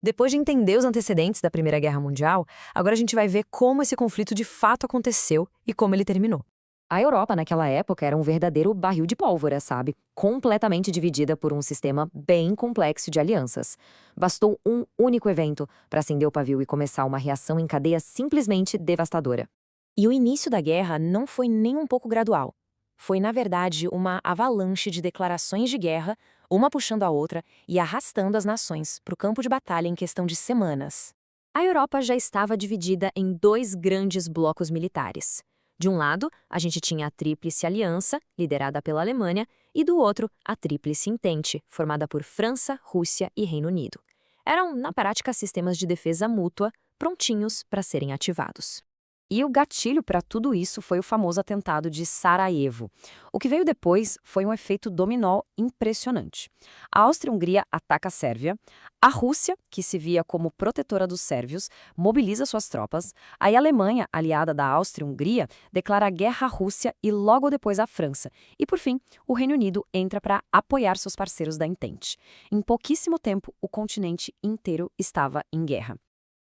Depois de entender os antecedentes da Primeira Guerra Mundial, agora a gente vai ver como esse conflito de fato aconteceu e como ele terminou. A Europa, naquela época, era um verdadeiro barril de pólvora, sabe? Completamente dividida por um sistema bem complexo de alianças. Bastou um único evento para acender o pavio e começar uma reação em cadeia simplesmente devastadora. E o início da guerra não foi nem um pouco gradual. Foi, na verdade, uma avalanche de declarações de guerra, uma puxando a outra e arrastando as nações para o campo de batalha em questão de semanas. A Europa já estava dividida em dois grandes blocos militares. De um lado, a gente tinha a Tríplice Aliança, liderada pela Alemanha, e do outro, a Tríplice Entente, formada por França, Rússia e Reino Unido. Eram, na prática, sistemas de defesa mútua, prontinhos para serem ativados. E o gatilho para tudo isso foi o famoso atentado de Sarajevo. O que veio depois foi um efeito dominó impressionante. A Áustria-Hungria ataca a Sérvia, a Rússia, que se via como protetora dos sérvios, mobiliza suas tropas, aí a Alemanha, aliada da Áustria-Hungria, declara guerra à Rússia e logo depois à França. E, por fim, o Reino Unido entra para apoiar seus parceiros da Entente. Em pouquíssimo tempo, o continente inteiro estava em guerra.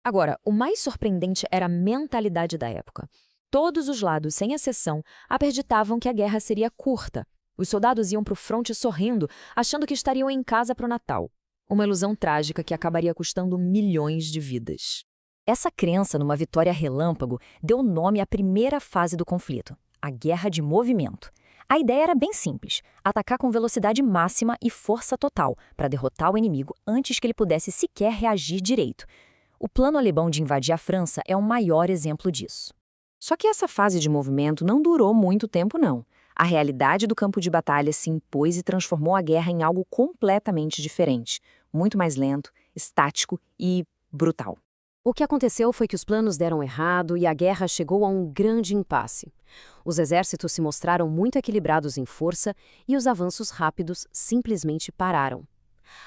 Agora, o mais surpreendente era a mentalidade da época. Todos os lados, sem exceção, acreditavam que a guerra seria curta. Os soldados iam para o fronte sorrindo, achando que estariam em casa para o Natal. Uma ilusão trágica que acabaria custando milhões de vidas. Essa crença numa vitória relâmpago deu nome à primeira fase do conflito, a guerra de movimento. A ideia era bem simples, atacar com velocidade máxima e força total para derrotar o inimigo antes que ele pudesse sequer reagir direito. O plano alemão de invadir a França é o maior exemplo disso. Só que essa fase de movimento não durou muito tempo, não. A realidade do campo de batalha se impôs e transformou a guerra em algo completamente diferente, muito mais lento, estático e brutal. O que aconteceu foi que os planos deram errado e a guerra chegou a um grande impasse. Os exércitos se mostraram muito equilibrados em força e os avanços rápidos simplesmente pararam.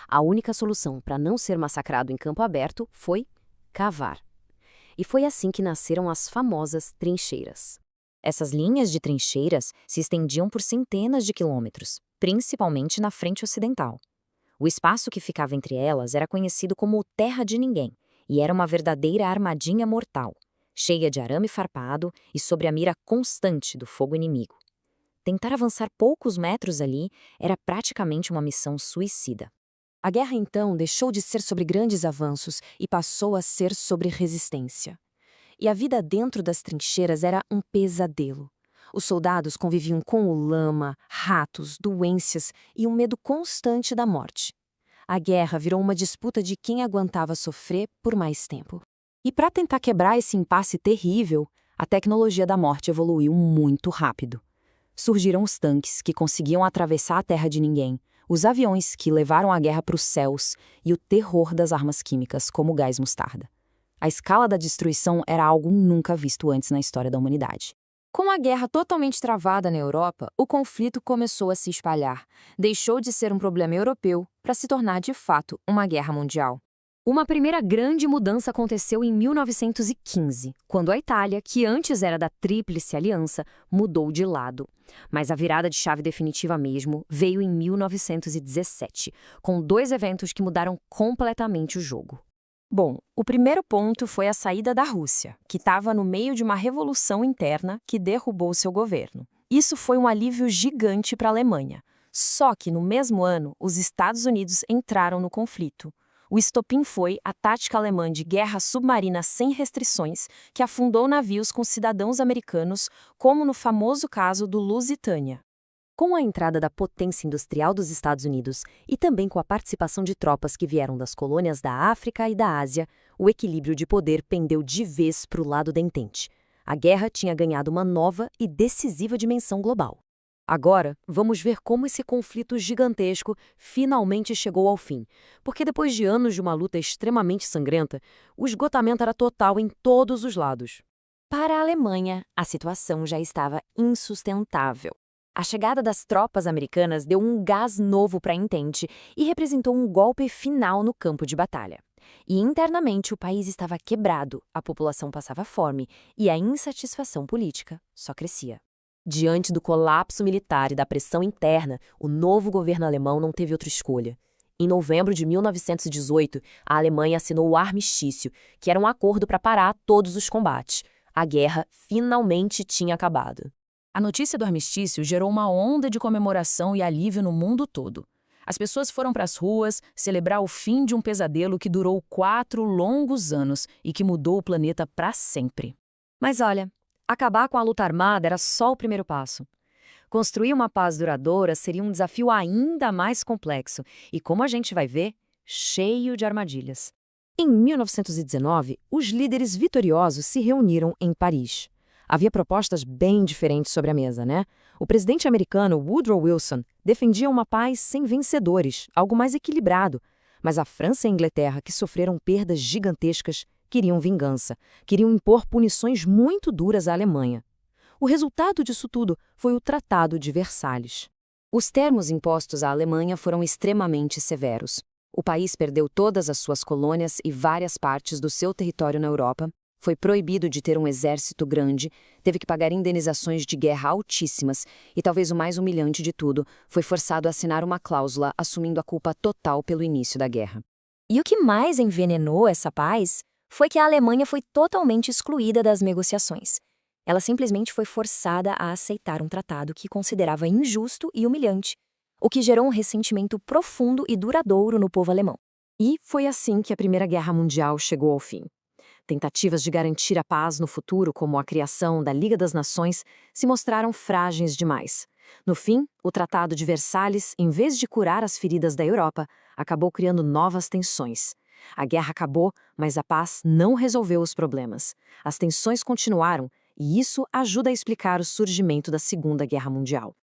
A única solução para não ser massacrado em campo aberto foi cavar. E foi assim que nasceram as famosas trincheiras. Essas linhas de trincheiras se estendiam por centenas de quilômetros, principalmente na frente ocidental. O espaço que ficava entre elas era conhecido como Terra de Ninguém e era uma verdadeira armadilha mortal, cheia de arame farpado e sob a mira constante do fogo inimigo. Tentar avançar poucos metros ali era praticamente uma missão suicida. A guerra, então, deixou de ser sobre grandes avanços e passou a ser sobre resistência. E a vida dentro das trincheiras era um pesadelo. Os soldados conviviam com o lama, ratos, doenças e um medo constante da morte. A guerra virou uma disputa de quem aguentava sofrer por mais tempo. E para tentar quebrar esse impasse terrível, a tecnologia da morte evoluiu muito rápido. Surgiram os tanques, que conseguiam atravessar a terra de ninguém, os aviões, que levaram a guerra para os céus, e o terror das armas químicas, como o gás mostarda. A escala da destruição era algo nunca visto antes na história da humanidade. Com a guerra totalmente travada na Europa, o conflito começou a se espalhar. Deixou de ser um problema europeu para se tornar, de fato, uma guerra mundial. Uma primeira grande mudança aconteceu em 1915, quando a Itália, que antes era da Tríplice Aliança, mudou de lado. Mas a virada de chave definitiva mesmo veio em 1917, com dois eventos que mudaram completamente o jogo. Bom, o primeiro ponto foi a saída da Rússia, que estava no meio de uma revolução interna que derrubou seu governo. Isso foi um alívio gigante para a Alemanha. Só que, no mesmo ano, os Estados Unidos entraram no conflito. O estopim foi a tática alemã de guerra submarina sem restrições, que afundou navios com cidadãos americanos, como no famoso caso do Lusitânia. Com a entrada da potência industrial dos Estados Unidos e também com a participação de tropas que vieram das colônias da África e da Ásia, o equilíbrio de poder pendeu de vez para o lado da Entente. A guerra tinha ganhado uma nova e decisiva dimensão global. Agora, vamos ver como esse conflito gigantesco finalmente chegou ao fim, porque depois de anos de uma luta extremamente sangrenta, o esgotamento era total em todos os lados. Para a Alemanha, a situação já estava insustentável. A chegada das tropas americanas deu um gás novo para a Entente e representou um golpe final no campo de batalha. E internamente o país estava quebrado, a população passava fome e a insatisfação política só crescia. Diante do colapso militar e da pressão interna, o novo governo alemão não teve outra escolha. Em novembro de 1918, a Alemanha assinou o armistício, que era um acordo para parar todos os combates. A guerra finalmente tinha acabado. A notícia do armistício gerou uma onda de comemoração e alívio no mundo todo. As pessoas foram para as ruas celebrar o fim de um pesadelo que durou 4 longos anos e que mudou o planeta para sempre. Mas olha, acabar com a luta armada era só o primeiro passo. Construir uma paz duradoura seria um desafio ainda mais complexo e, como a gente vai ver, cheio de armadilhas. Em 1919, os líderes vitoriosos se reuniram em Paris. Havia propostas bem diferentes sobre a mesa, né? O presidente americano Woodrow Wilson defendia uma paz sem vencedores, algo mais equilibrado. Mas a França e a Inglaterra, que sofreram perdas gigantescas, queriam vingança, queriam impor punições muito duras à Alemanha. O resultado disso tudo foi o Tratado de Versalhes. Os termos impostos à Alemanha foram extremamente severos. O país perdeu todas as suas colônias e várias partes do seu território na Europa, foi proibido de ter um exército grande, teve que pagar indenizações de guerra altíssimas e, talvez o mais humilhante de tudo, foi forçado a assinar uma cláusula assumindo a culpa total pelo início da guerra. E o que mais envenenou essa paz foi que a Alemanha foi totalmente excluída das negociações. Ela simplesmente foi forçada a aceitar um tratado que considerava injusto e humilhante, o que gerou um ressentimento profundo e duradouro no povo alemão. E foi assim que a Primeira Guerra Mundial chegou ao fim. Tentativas de garantir a paz no futuro, como a criação da Liga das Nações, se mostraram frágeis demais. No fim, o Tratado de Versalhes, em vez de curar as feridas da Europa, acabou criando novas tensões. A guerra acabou, mas a paz não resolveu os problemas. As tensões continuaram, e isso ajuda a explicar o surgimento da Segunda Guerra Mundial.